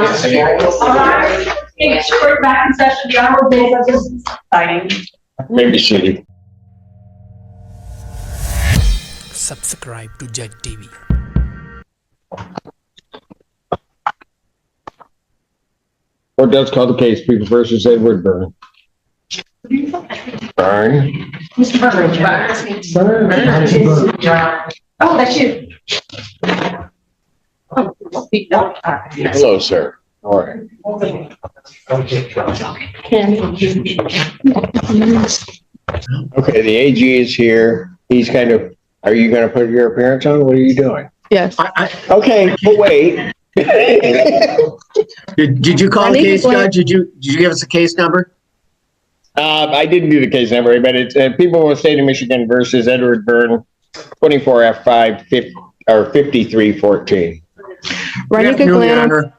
All right, take short back in session. The honorable days of business. Signing. Maybe seated. Subscribe to Judge TV. Court does call the case, People versus Edward Byrne. Byrne. Mr. Byrne. Oh, that's you. Oh, speak up. Hello, sir. All right. Okay, the AG is here. He's kind of, are you going to put your appearance on? What are you doing? Yes. Okay, but wait. Did you call the case, Judge? Did you give us a case number? I didn't do the case number, but it's People of the State of Michigan versus Edward Byrne, 24F5 5314. Good afternoon, Your Honor.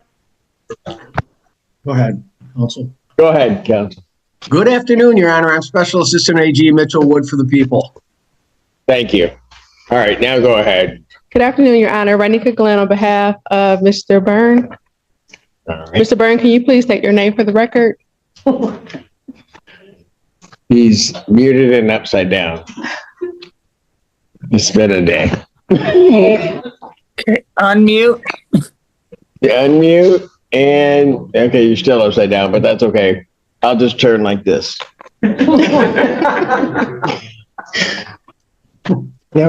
Go ahead, counsel. Go ahead, counsel. Good afternoon, Your Honor. I'm Special Assistant AG Mitchell Wood for the People. Thank you. All right, now go ahead. Good afternoon, Your Honor. Ranika Glenn on behalf of Mr. Byrne. All right. Mr. Byrne, can you please state your name for the record? He's muted and upside down. It's been a day. Okay, unmute. Unmute and okay, you're still upside down, but that's okay. I'll just turn like this. Now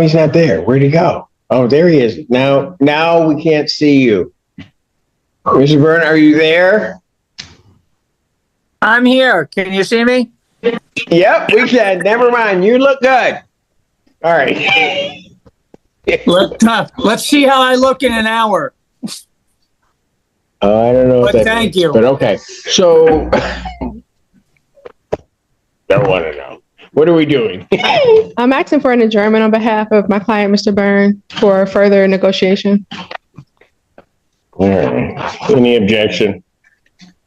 he's not there. Where'd he go? Oh, there he is. Now we can't see you. Mr. Byrne, are you there? I'm here. Can you see me? Yep, we can. Never mind. You look good. All right. Let's see how I look in an hour. I don't know. But thank you. But okay. So, don't want to know. What are we doing? I'm asking for an adjournment on behalf of my client, Mr. Byrne, for further negotiation. All right. Any objection?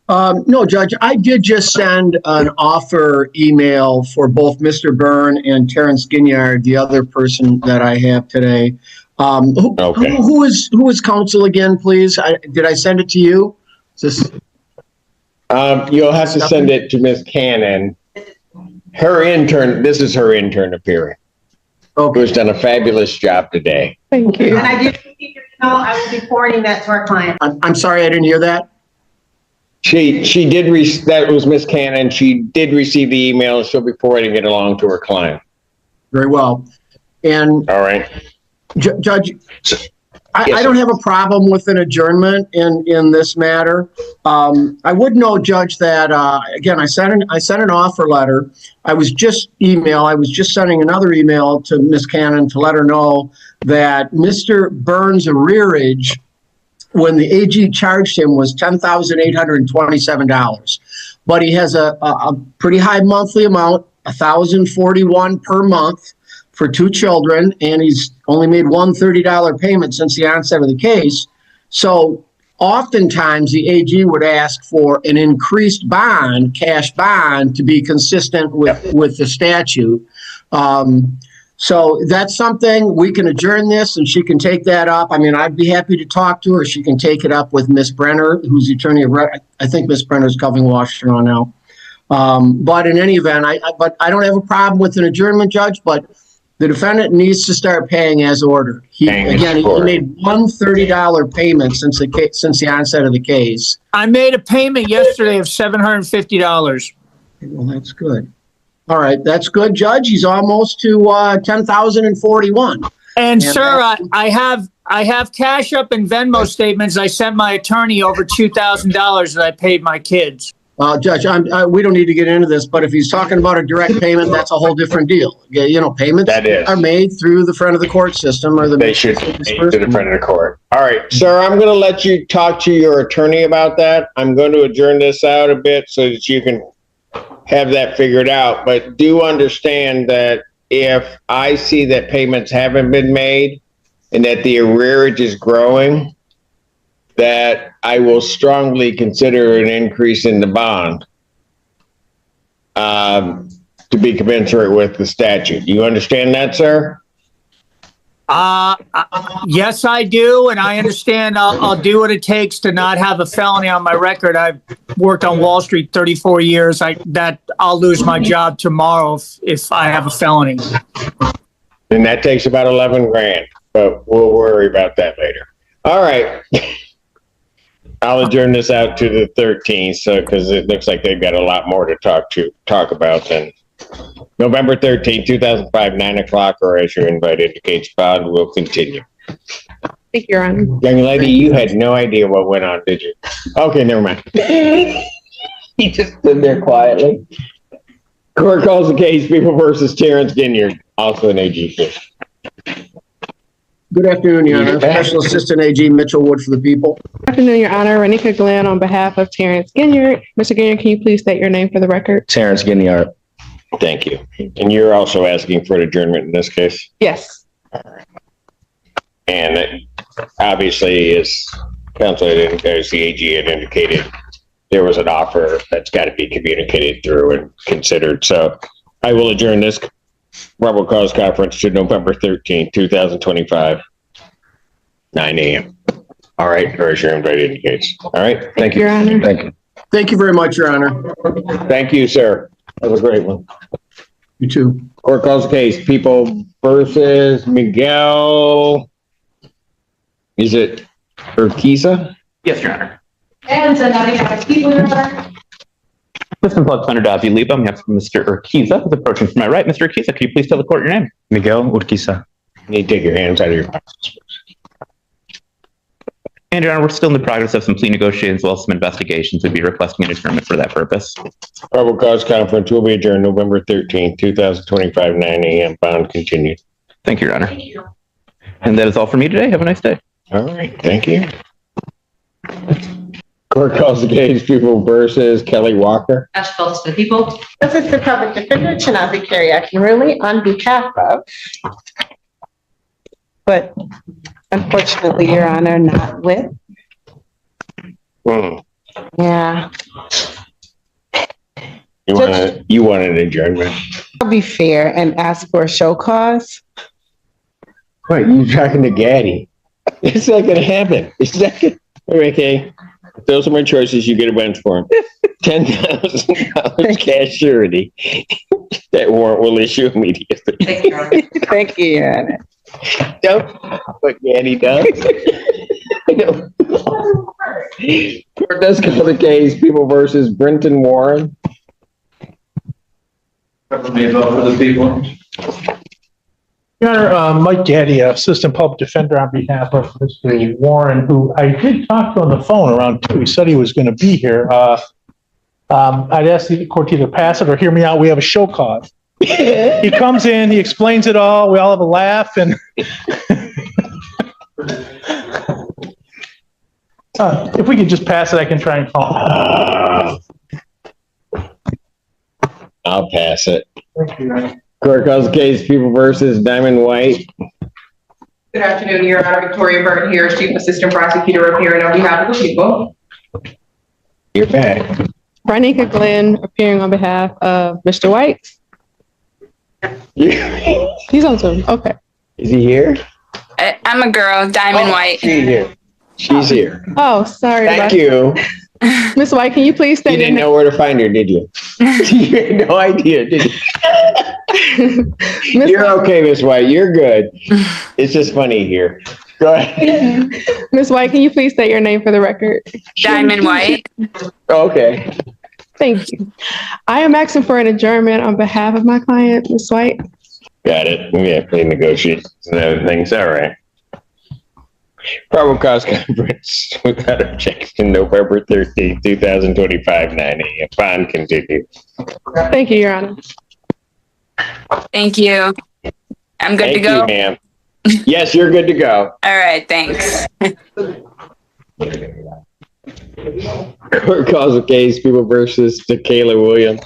No, Judge, I did just send an offer email for both Mr. Byrne and Terrence Ginyard, the other person that I have today. Okay. Who is counsel again, please? Did I send it to you? Is this... You'll have to send it to Ms. Cannon. Her intern, this is her intern appearing. Okay. Who's done a fabulous job today. Thank you. And I did receive your email. I will be forwarding that to our client. I'm sorry, I didn't hear that. She did, that was Ms. Cannon. She did receive the email. She'll be forwarding it along to her client. Very well. And All right. Judge, I Yes, don't have a problem with an adjournment in this matter. I would note, Judge, that again, I sent an offer letter. I was just sending another email to Ms. Cannon to let her know that Mr. Byrne's arrearage when the AG charged him was $10,827, but he has a pretty high monthly amount, $1,041 per month for two children, and he's only made one $30 payment since the onset of the case. So oftentimes the AG would ask for an increased bond, cash bond, to be consistent with the statute. So that's something we can adjourn this and she can take that up. I mean, I'd be happy to talk to her. She can take it up with Miss Brenner, who's the attorney of record. I think Miss Brenner's covering Washington now. But in any event, I don't have a problem with an adjournment, Judge, but the defendant needs to start paying as ordered. He made one $30 payment since the onset of the case. I made a payment yesterday of $750. Well, that's good. All right, that's good, Judge. He's almost to 10,041. And sir, I have Cash App and Venmo statements. I sent my attorney over $2,000 that I paid my kids. Judge, we don't need to get into this, but if he's talking about a direct payment, that's a whole different deal. You know, payments are made through the front of the court system, or they should be to the front of the court. All right, sir, I'm going to let you talk to your attorney about that. I'm going to adjourn this out a bit so that you can have that figured out. But do understand that if I see that payments haven't been made and that the arrearage is growing, that I will strongly consider an increase in the bond to be commensurate with the statute. You understand that, sir? Yes, I do, and I understand I'll do what it takes to not have a felony on my record. I've worked on Wall Street 34 years. I'll lose my job tomorrow if I have a felony. And that takes about 11 grand, but we'll worry about that later. All right. I'll adjourn this out to the 13th, so because it looks like they've got a lot more to talk about than November 13th, 2005, 9 o'clock, or as your invite indicates, bond will continue. Thank you, Your Honor. Young lady, you had no idea what went on, did you? Okay, never mind. He just stood there quietly. Court calls the case, People versus Terrence Ginyard, also an AG fish. Good afternoon, Your Honor. Special Assistant AG Mitchell Wood for the people. Good afternoon, Your Honor. Renika Glenn on behalf of Terrence Ginyard. Mr. Ginyard, can you please state your name for the record? Terrence Ginyard. Thank you. And you're also asking for an adjournment in this case? Yes. And it, obviously, as counsel as the AG had indicated, there was an offer that's got to be communicated through and considered. So I will adjourn this probable cause conference to November 13th, 2025, 9 a.m. All right, or as your invite indicates. All right, thank you. Your Honor. Thank you. Thank you very much, Your Honor. Thank you, sir. That was a great one. You too. Court calls the case, People versus Miguel. Is it Urquiza? Yes, Your Honor. And so now we have a people, Your Honor. Assistant Public Defender Davi Liba, on behalf of Mr. Urquiza, who's approaching from my right. Mr. Urquiza, can you please tell the court your name? Miguel Urquiza. You need to take your hands out of your pockets. And Your Honor, we're still in the progress of some plea negotiations as well as some investigations. We'd be requesting an adjournment for that purpose. Probable cause conference will be adjourned November 13th, 2025, 9 a.m. Bound continued. Thank you, Your Honor. And that is all for me today. Have a nice day. All right, thank you. Court calls the case, People versus Kelly Walker. Ash Phillips for the people. Assistant Public Defender Chinazi Kyriaki, really on behalf of, but unfortunately, Your Honor, not with. Yeah, You want an adjournment? I'll be fair and ask for a show cause. Right, you talking to Gaddy. It's not gonna happen. It's not gonna, okay. Those are my choices. You get a bench for him. $10,000 cash surety. That warrant will issue immediately. Thank you, Your Honor. Thank you, Your Honor. Don't what Gaddy does. Court does call the case, People versus Brenton Warren. For the people. Your Honor, Mike Gaddy, Assistant Public Defender on behalf of Mr. Warren, who I did talk to on the phone around 2. He said he was going to be here. I'd ask the court to either pass it or hear me out. We have a show cause. He comes in, he explains it all. We all have a laugh, and if we could just pass it, I can try and call him. I'll pass it. Thank you, Your Honor. Court calls the case, People versus Diamond White. Good afternoon, Your Honor. Victoria Burton here, Chief Assistant Prosecutor appearing on behalf of the people. You're back. Renika Glenn appearing on behalf of Mr. White. He's on Zoom. Okay. Is he here? I'm a girl, Diamond White. She's here. She's here. Oh, sorry. Thank you. Ms. White, can you please You state your didn't name? know where to find her, did you? You had no idea, did you? Ms. You're White, okay, Miss White. You're good. It's just funny here. Go ahead. Ms. White, can you please state your name for the record? Diamond White. Okay. Thank you. I am asking for an adjournment on behalf of my client, Ms. White. Got it. We have to negotiate and other things. All right. Probable cause conference without objection, November 13th, 2025, 9 a.m. Bond continued. Thank you, Your Honor. Thank you. I'm good to go. Thank you, ma'am. Yes, you're good to go. All right, thanks. Court calls the case, People versus Tequila Williams.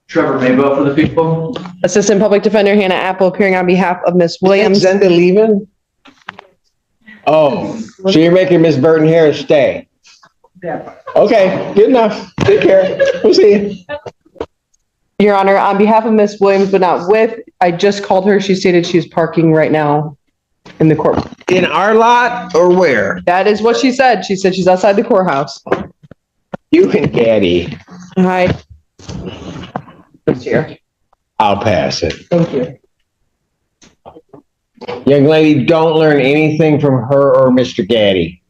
Trevor Maybo for the people. Assistant Public Defender Hannah Apple appearing on behalf of Ms. Williams. Zenda leaving? Oh, so you're making Miss Burton Harris stay? Yeah. Okay, good enough. Take care. We'll see you. Your Honor, on behalf of Ms. Williams, but not with, I just called her. She stated she's parking right now in the court. In our lot or where? That is what she said. She said she's outside the courthouse. You and Gaddy. Hi. It's here. I'll pass it. Thank you. Young lady, don't learn anything from her or Mr. Gaddy.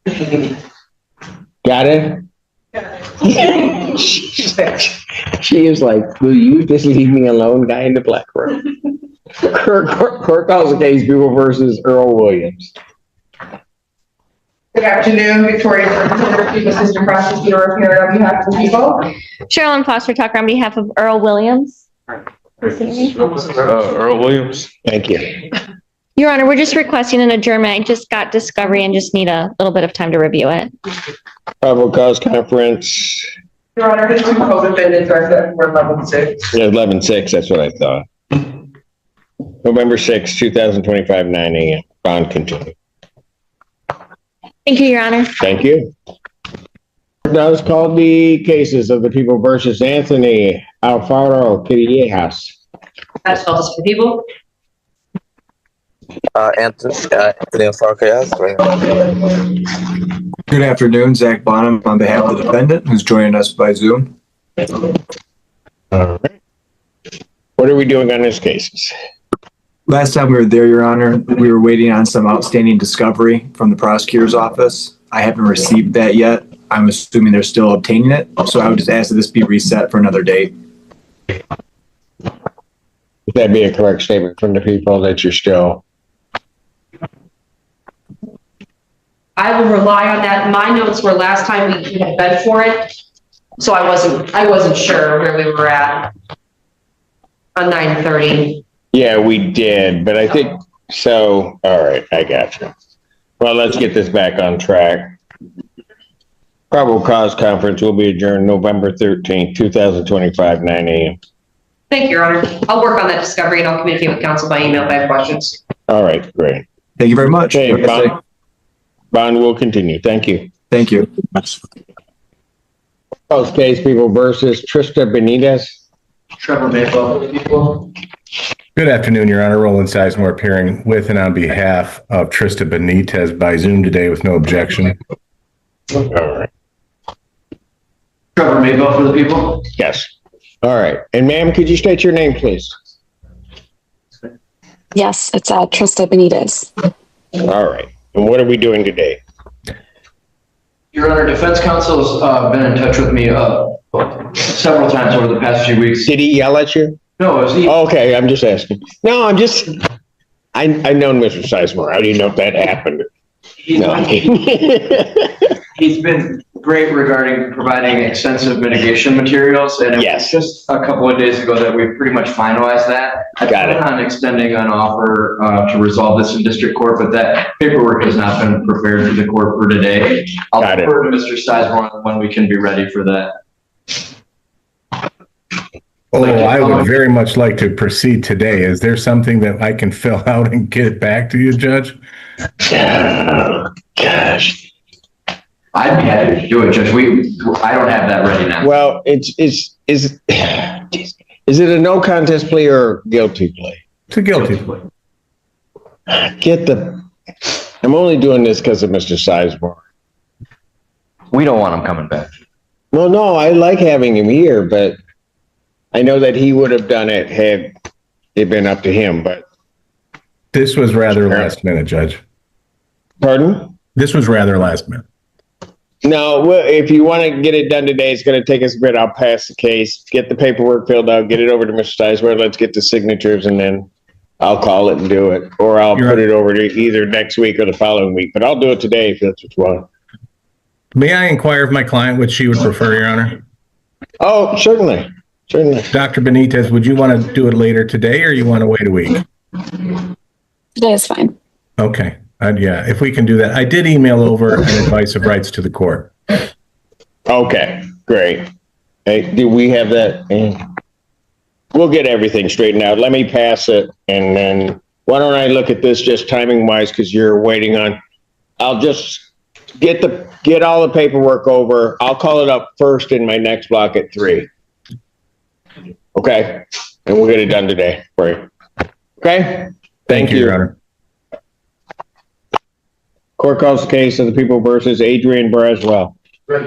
Got it? She is like, will you just leave me alone, guy in the black room? Court calls the case, People versus Earl Williams. Good afternoon, Victoria Burton, Chief Assistant Prosecutor here on behalf of the people. Sherilyn Foster Tucker on behalf of Earl Williams. Earl Williams. Thank you. Your Honor, we're just requesting an adjournment. I just got discovery and just need a little bit of time to review it. Probable cause conference. Your Honor, his two co-defendants are set for 11/6. Yeah, 11/6, that's what I thought. November 6, 2025, 9 a.m. Bond continue. Thank you, Your Honor. Thank you. Now let's call the cases of the People versus Anthony Alfaro Quirillejas. As well as for people. Anthony Alfaro. Good afternoon, Zach Bonham on behalf of the defendant who's joining us by Zoom. All right. What are we doing on these cases? Last time we were there, Your Honor, we were waiting on some outstanding discovery from the prosecutor's office. I haven't received that yet. I'm assuming they're still obtaining it, so I would just ask that this be reset for another date. Would that be a correct statement from the people that you're still? I will rely on that. My notes were last time we had bed for it. So I wasn't sure where we were at on 9:30. Yeah, we did, but I think so. All right, I got you. Well, let's get this back on track. Probable cause conference will be adjourned November 13th, 2025, 9 a.m. Thank you, Your Honor. I'll work on that discovery and I'll communicate with counsel by email if I have questions. All right, great. Thank you very much. Okay, Bond will continue. Thank you. Thank you. Post case People versus Trista Benitez. Trevor Mayfield, people. Good afternoon, Your Honor. Roland Sizemore appearing with and on behalf of Trista Benitez by Zoom today with no objection. All right. Trevor Mayfield for the people. Yes. All right. And ma'am, could you state your name, please? Yes, it's Trista Benitez. All right. And what are we doing today? Your Honor, defense counsel's been in touch with me several times over the past few weeks. Did he yell at you? No, it was he. Okay, I'm just asking. No, I've known Mr. Sizemore. How do you know if that happened? He's been great regarding providing extensive mitigation materials, and it was just a couple of days ago that we pretty much finalized that. I plan on extending an offer to resolve this in district court, but that paperwork has not been prepared for the court for today. I'll defer to Mr. Sizemore when we can be ready for that. Oh, I would very much like to proceed today. Is there something that I can fill out and get it back to you, Judge? Oh, gosh. I'd be happy to do it, Judge. I don't have that ready now. Well, is it a no contest plea or guilty plea? It's a guilty plea. I'm only doing this because of Mr. Sizemore. We don't want him coming back. Well, no, I like having him here, but I know that he would have done it had it been up to him, but. This was rather last minute, Judge. Pardon? This was rather last minute. No, well, if you want to get it done today, it's going to take us a bit. I'll pass the case, get the paperwork filled out, get it over to Mr. Sizemore. Let's get the signatures, and then I'll call it and do it. Or I'll put it over to either next week or the following week. But I'll do it today if that's what you want. May I inquire of my client what she would prefer, Your Honor? Oh, certainly. Certainly. Dr. Benitez, would you want to do it later today or you want to wait a week? Today is fine. Okay. Yeah, if we can do that. I did email over an advice of rights to the court. Okay, great. Hey, do we have that? We'll get everything straightened out. Let me pass it, and then why don't I look at this just timing wise because you're waiting on. I'll just get all the paperwork over. I'll call it up first in my next block at 3. Okay, and we'll get it done today for you. Okay? Thank you, Your Honor. Court calls the case of the people versus Adrian Braswell. Good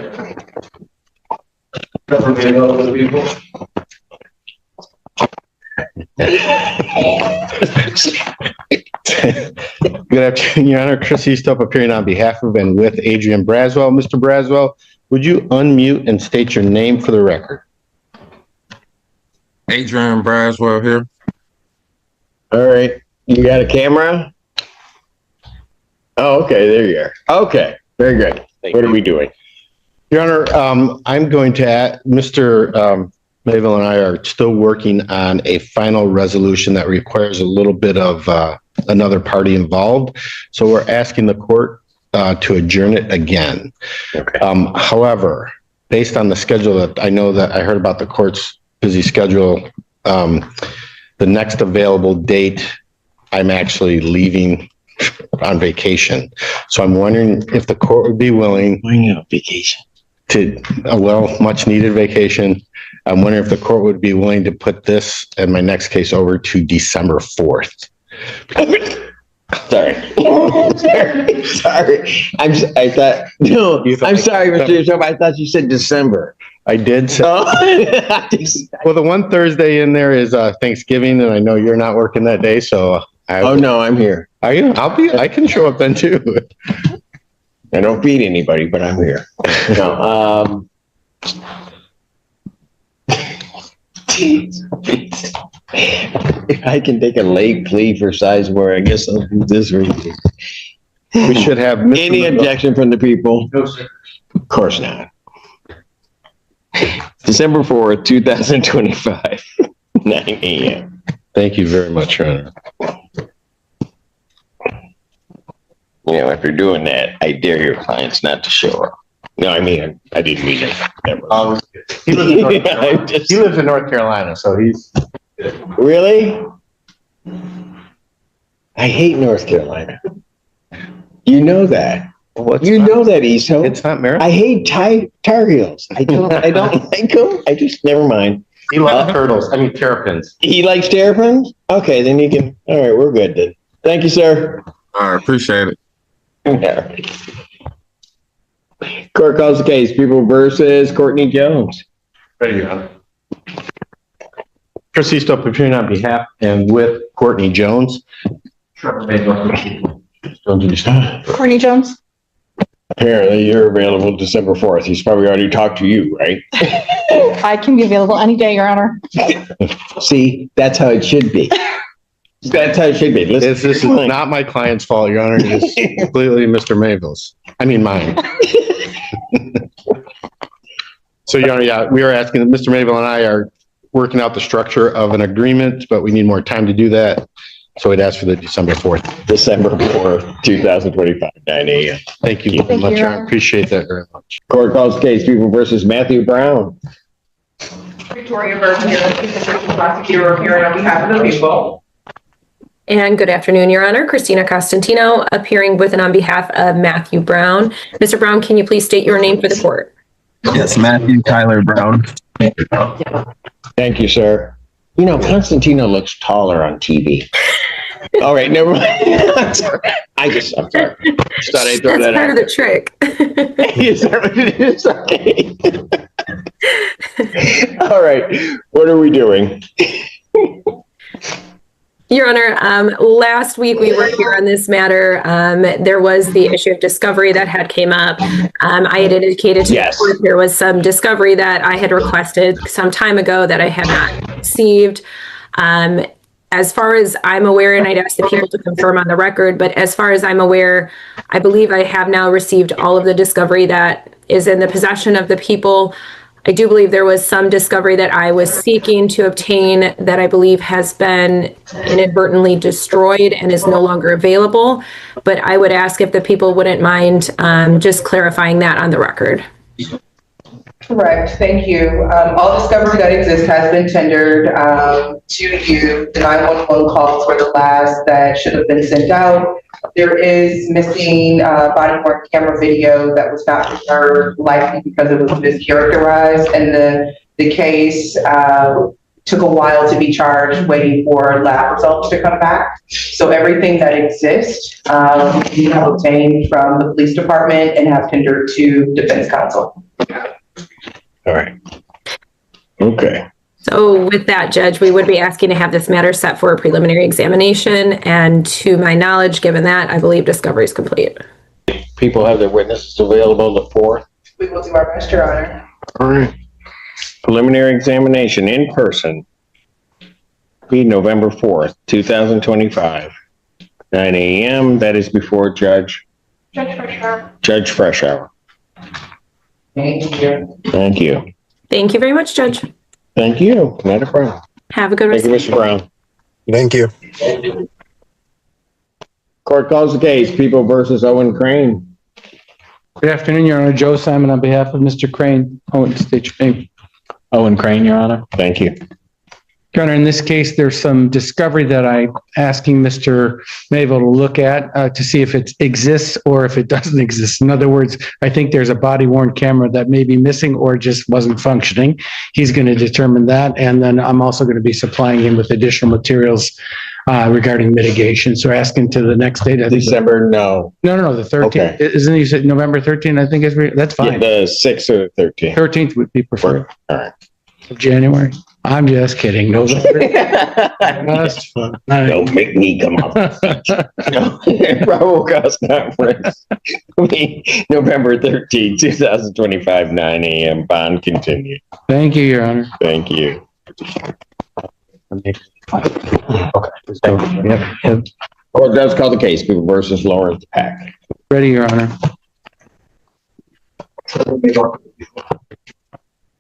afternoon, Your Honor. Chris Eastup appearing on behalf of and with Adrian Braswell. Mr. Braswell, would you unmute and state your name for the record? Adrian Braswell here. All right. You got a camera? Oh, okay. There you are. Okay. Very good. What are we doing? Your Honor, I'm going to add, Mr. Mayville and I are still working on a final resolution that requires a little bit of another party involved. So we're asking the court to adjourn it again. Okay. However, based on the schedule that I know that I heard about the court's busy schedule, the next available date, I'm actually leaving on vacation. So I'm wondering if the court would be willing. Vacation. To much needed vacation. I'm wondering if the court would be willing to put this and my next case over to December 4th. Sorry. Sorry. I'm sorry, Mr. Eastup. I thought you said December. I did. Well, the one Thursday in there is Thanksgiving, and I know you're not working that day, so. No, I'm here. Are you? I can show up then too. I don't feed anybody, but I'm here. No, if I can take a late plea for Sizemore, I guess I'll do this reading. We should have. Any objection from the people? No, sir. Of course not. December 4th, 2025, 9 a.m. Thank you very much, Your Honor. After doing that, I dare your clients not to show up. No, I mean, I didn't mean it. He lives in North Carolina, so he's. Really? I hate North Carolina. You know that. Know that, Iso. It's not Maryland. I hate Tar Heels. I don't like them. I just, never mind. He likes terrapins. He likes terrapins? Okay, then you can, all right, we're good then. Thank you, sir. I appreciate it. Court calls the case, people versus Courtney Jones. Ready, Your Honor. Chris Eastup appearing on behalf and with Courtney Jones. Courtney Jones. Apparently, you're available December 4th. He's probably already talked to you, right? I can be available any day, Your Honor. See, that's how it should be. That's how it should be. This is not my client's fault, Your Honor. It's completely Mr. Mayville's. I mean, mine. So, Your Honor, we are asking, Mr. Mayville and I are working out the structure of an agreement, but we need more time to do that. So we'd ask for the December 4th. December 4th, 2025, 9 a.m. Thank you very much. I appreciate that very much. Court calls the case, people versus Matthew Brown. Victoria Burton here, Assistant Prosecutor appearing on behalf of the people. And good afternoon, Your Honor. Christina Costantino appearing with and on behalf of Matthew Brown. Mr. Brown, can you please state your name for the court? Yes, Matthew Tyler Brown. Thank you, sir. Constantino looks taller on TV. All right, never mind. I'm sorry. Just thought I'd throw that out. That's part of the trick. Is that what it is? Okay. All right, what are we doing? Your Honor, last week we were here on this matter. There was the issue of discovery that had came up. I had indicated to the court there was some discovery that I had requested some time ago that I had not received. As far as I'm aware, and I'd ask the people to confirm on the record, but as far as I'm aware, I believe I have now received all of the discovery that is in the possession of the people. I do believe there was some discovery that I was seeking to obtain that I believe has been inadvertently destroyed and is no longer available. But I would ask if the people wouldn't mind just clarifying that on the record. Correct, thank you. All discovery that exists has been tendered to you. The 911 calls were the last that should have been sent out. There is missing body worn camera video that was not preserved, likely because it was mischaracterized, and the case took a while to be charged, waiting for lab results to come back. So everything that exists, we have obtained from the police department and have tendered to defense counsel. All right. Okay. So with that, Judge, we would be asking to have this matter set for a preliminary examination. And to my knowledge, given that, I believe discovery is complete. People have their witnesses available the 4th. We will do our best, Your Honor. All right. Preliminary examination in person. Be November 4th, 2025, 9 a.m. That is before Judge Freshour. Thank you. Thank you. Thank you very much, Judge. Thank you. Not a problem. Have a good rest. Thank you, Mr. Brown. Thank you. Court calls the case, People versus Owen Crane. Good afternoon, Your Honor. Joe Simon on behalf of Mr. Crane. Owen, state your name. Owen Crane, Your Honor. Thank you. Your Honor, in this case, there's some discovery that I'm asking Mr. Mabel to look at to see if it exists or if it doesn't exist. In other words, I think there's a body-worn camera that may be missing or just wasn't functioning. He's going to determine that. And then I'm also going to be supplying him with additional materials regarding mitigation. So asking to the next date. December, no. No, the 13th. Okay. Isn't he said November 13th? I think that's fine. Yeah, the 6th or the 13th. 13th would be preferred. All right. Of January. I'm just kidding. November. That's fun. Don't make me come up. Probable cause conference. November 13th, 2025, 9 a.m. Bond continued. Thank you, Your Honor. Thank you. Okay. Court does call the case, People versus Lawrence Pack. Ready, Your Honor.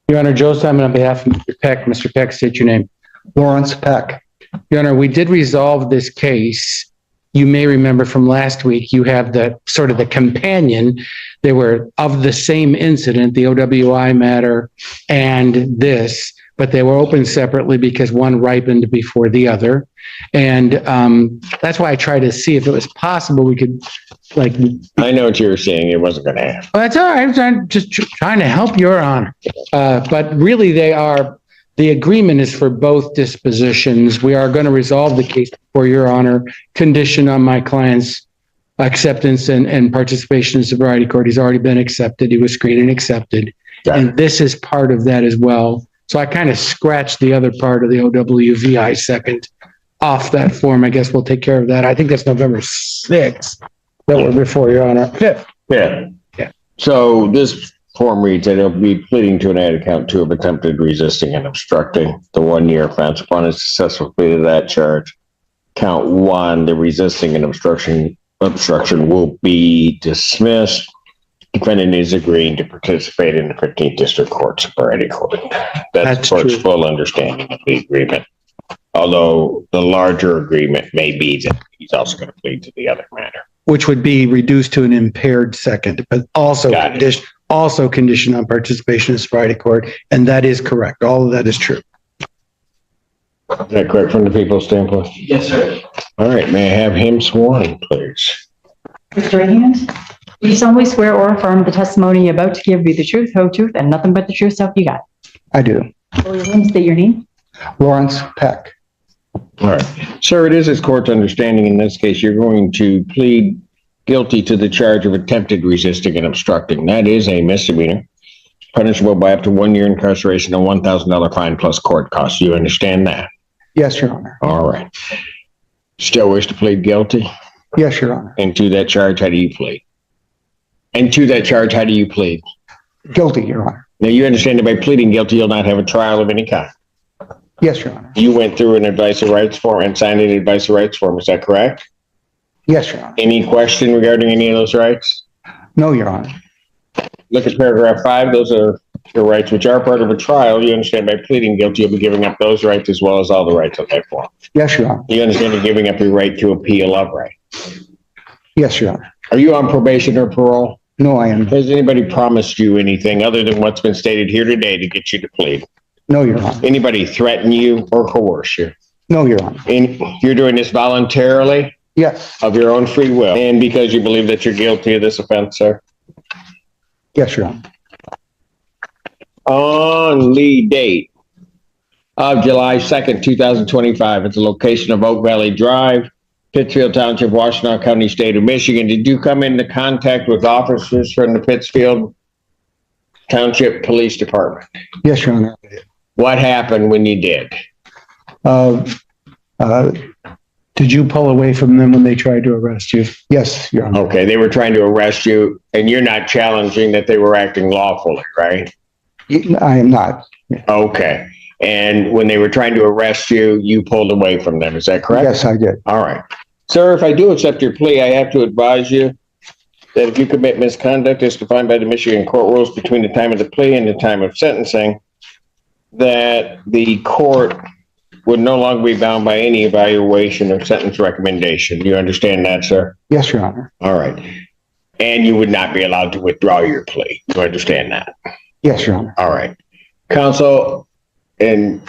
Your Honor, Joe Simon on behalf of Mr. Peck. Mr. Peck, state your name. Lawrence Peck. Your Honor, we did resolve this case. You may remember from last week, you have the sort of the companion. They were of the same incident, the OWI matter and this, but they were opened separately because one ripened before the other. And that's why I tried to see if it was possible we could, like. I know what you were saying. It wasn't going to happen. Well, that's all right. I'm just trying to help Your Honor. But really, the agreement is for both dispositions. We are going to resolve the case for Your Honor, condition on my client's acceptance and participation in sobriety court. He's already been accepted. He was screened and accepted. And this is part of that as well. So I kind of scratched the other part of the OWVI second off that form. I guess we'll take care of that. I think that's November 6th that we're before, Your Honor. 5th. Yeah. So this form reads that it'll be pleading to an added count 2 of attempted resisting and obstructing the 1-year offense. Upon a successful plea to that charge, count 1, the resisting and obstruction will be dismissed. Defendant is agreeing to participate in the 15th District Court sobriety court. That's the court's full understanding of the agreement. Although the larger agreement may be that he's also going to plead to the other matter. Which would be reduced to an impaired second, but also conditioned on participation in sobriety court. And that is correct. All of that is true. Is that correct from the people's standpoint? Yes, sir. All right. May I have him sworn, please? Raise your right hand. Do you solemnly swear or affirm the testimony you're about to give be the truth, whole truth, and nothing but the truth, so help you God? I do. Will you state your name? Lawrence Peck. All right. Sir, it is this court's understanding in this case you're going to plead guilty to the charge of attempted resisting and obstructing. That is a misdemeanor, punishable by up to 1 year incarceration and $1,000 fine plus court costs. You understand that? Yes, Your Honor. All right. Still wish to plead guilty? Yes, Your Honor. And to that charge, how do you plead? Guilty, Your Honor. Now, you understand that by pleading guilty, you'll not have a trial of any kind. Yes, Your Honor. You went through an advice of rights form and signed an advice of rights form. Is that correct? Yes, Your Honor. Any question regarding any of those rights? No, Your Honor. Look at paragraph 5. Those are your rights, which are part of a trial. You understand by pleading guilty, you'll be giving up those rights as well as all the rights on that form. Yes, Your Honor. You understand you're giving up your right to appeal of right. Yes, Your Honor. Are you on probation or parole? No, I am. Has anybody promised you anything other than what's been stated here today to get you to plead? No, Your Honor. Anybody threaten you or coerce you? No, Your Honor. And you're doing this voluntarily? Yes. Of your own free will? And because you believe that you're guilty of this offense, sir? Yes, Your Honor. On the date of July 2nd, 2025 at the location of Oak Valley Drive, Pittsfield Township, Washington County, State of Michigan. Did you come into contact with officers from the Pittsfield Township Police Department? Yes, Your Honor. What happened when you did? Did you pull away from them when they tried to arrest you? Yes, Your Honor. Okay, they were trying to arrest you, and you're not challenging that they were acting lawfully, right? I am not. Okay. And when they were trying to arrest you, you pulled away from them. Is that correct? Yes, I did. All right. Sir, if I do accept your plea, I have to advise you that if you commit misconduct as defined by the Michigan court rules between the time of the plea and the time of sentencing, that the court would no longer be bound by any evaluation or sentence recommendation. Do you understand that, sir? Yes, Your Honor. All right. And you would not be allowed to withdraw your plea. Do you understand that? Yes, Your Honor. All right. Counsel, and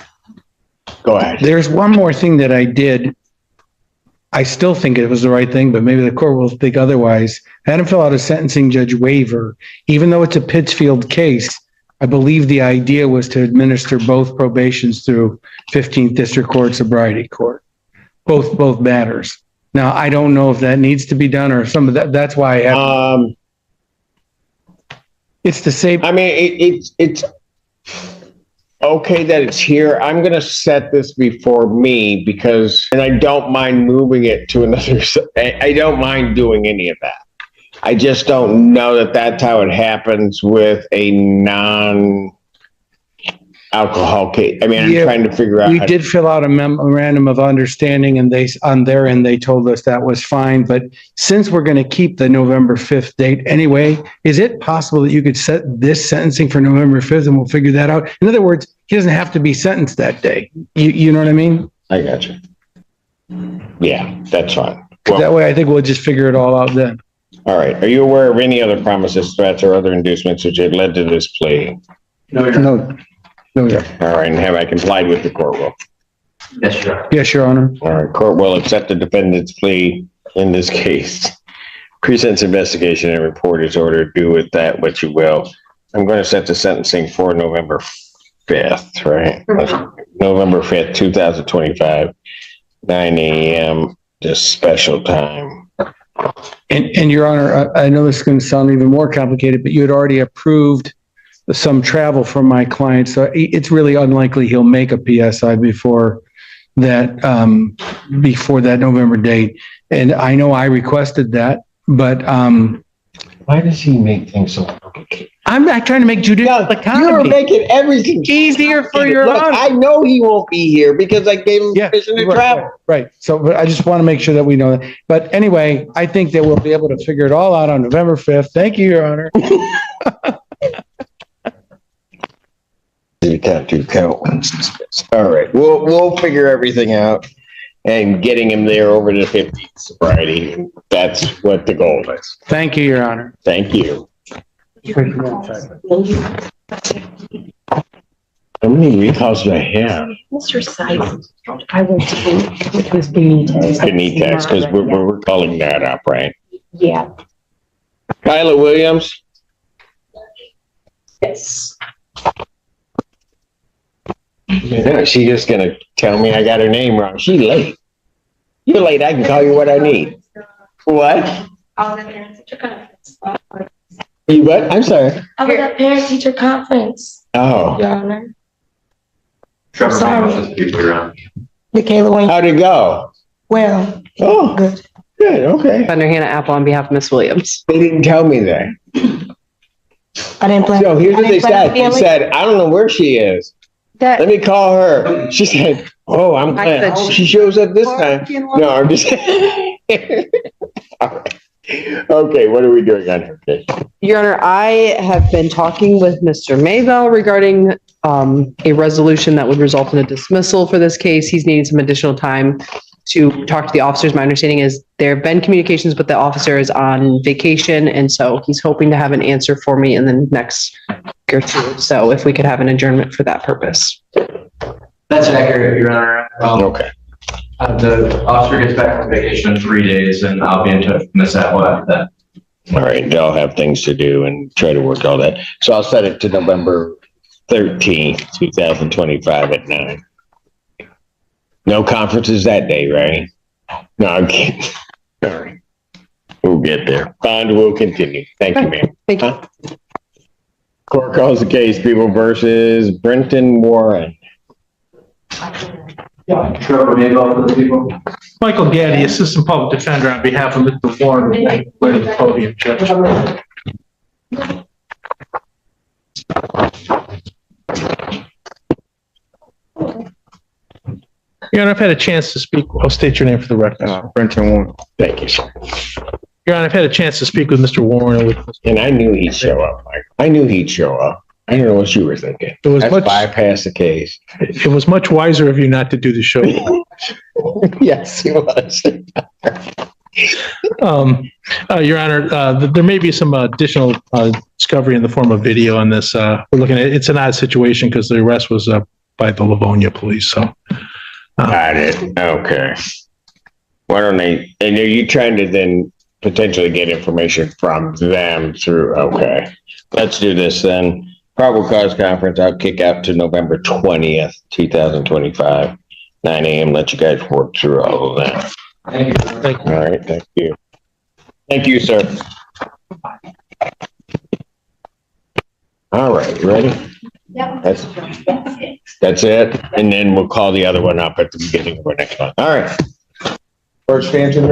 go ahead. There's one more thing that I did. I still think it was the right thing, but maybe the court will think otherwise. I had him fill out a sentencing judge waiver. Even though it's a Pittsfield case, I believe the idea was to administer both probations through 15th District Court, sobriety court. Both matters. Now, I don't know if that needs to be done or some of that. That's why I have. It's the same. I mean, it's okay that it's here. I'm going to set this before me because, and I don't mind moving it to another. I don't mind doing any of that. I just don't know that that's how it happens with a non-alcohol case. I mean, I'm trying to figure out. We did fill out a memorandum of understanding, and they, on their end, they told us that was fine. But since we're going to keep the November 5th date anyway, is it possible that you could set this sentencing for November 5th and we'll figure that out? In other words, he doesn't have to be sentenced that day. You know what I mean? I got you. Yeah, that's fine. Well, that way, I think we'll just figure it all out then. All right. Are you aware of any other promises, threats, or other inducements which had led to this plea? No. All right. And have I complied with the court rule? Yes, Your Honor. Yes, Your Honor. All right. Court will accept the defendant's plea in this case. Pre-sentence investigation and report is ordered. Do with that what you will. I'm going to set the sentencing for November 5th, right? November 5th, 2025, 9 a.m., just special time. And Your Honor, I know this is going to sound even more complicated, but you had already approved some travel from my client, so it's really unlikely he'll make a PSI before that November date. And I know I requested that, but why does he make things so complicated? I'm not trying to make judicial economy. You're making everything easier for Your Look, Honor. I know he won't be here because I gave him permission to travel. Right. So, but I just want to make sure that we know that. But anyway, I think that we'll be able to figure it all out on November 5th. Thank you, Your Honor. You can't do count. All right. We'll figure everything out and getting him there over the 50th sobriety. That's what the goal is. Thank you, Your Honor. Thank you. How many recalls do I have? Mr. Simon, I went to, which was Benitez. Benitez, because we're calling that up, right? Yeah. Kyla Williams? Yes. Yeah, she's just gonna tell me I got her name wrong. She late. You're late. I can call you what I need. What? I was at parent-teacher conference. You what? I'm sorry. I was at parent-teacher conference. Oh. Your Honor. Trevor, Sorry. Michaela Wayne. How'd it go? Well. Oh, good. Good. Okay. Defender Hannah Apple on behalf of Miss Williams. They didn't tell me that. I didn't plan. So here's what they said. They Family. said, I don't know where she is. Let me call her. She said, oh, I'm glad she shows up this time. No, I'm just All right. Okay, what are we doing on her case? Your Honor, I have been talking with Mr. Maybell regarding a resolution that would result in a dismissal for this case. He's needing some additional time to talk to the officers. My understanding is there have been communications, but the officer is on vacation, and so he's hoping to have an answer for me in the next week or two. So if we could have an adjournment for that purpose. That's accurate, Your Honor. Okay. The officer gets back from vacation in 3 days, and I'll be in touch with Ms. Apple after that. All right, they'll have things to do and try to work all that. So I'll set it to November 13th, 2025 at 9. No conferences that day, right? No, I'm kidding. Sorry. We'll get there. Bond will continue. Thank you, ma'am. Thank you. Court calls the case, People versus Brenton Warren. Trevor Maybell for the people. Michael Gaddy, Assistant Public Defender on behalf of Mr. Warren, where the podium, Judge. Your Honor, I've had a chance to speak. I'll state your name for the record. Brenton Warren. Thank you, sir. Your Honor, I've had a chance to speak with Mr. Warren. And I knew he'd show up, Mike. I knew he'd show up. I don't know what you were thinking. It was much bypass the case. It was much wiser of you not to do the show. Yes, it was. Your Honor, there may be some additional discovery in the form of video on this. We're looking at it's an odd situation because the arrest was by the Livonia police. So got it. Okay. Why don't they? And are you trying to then potentially get information from them through? Okay, let's do this then. Probable cause conference, I'll kick out to November 20th, 2025, 9 a.m. Let you guys work through all of that. Thank you. All right, thank you. Thank you, sir. All right, ready? That's it. And then we'll call the other one up at the beginning of our next one. All right. First answer.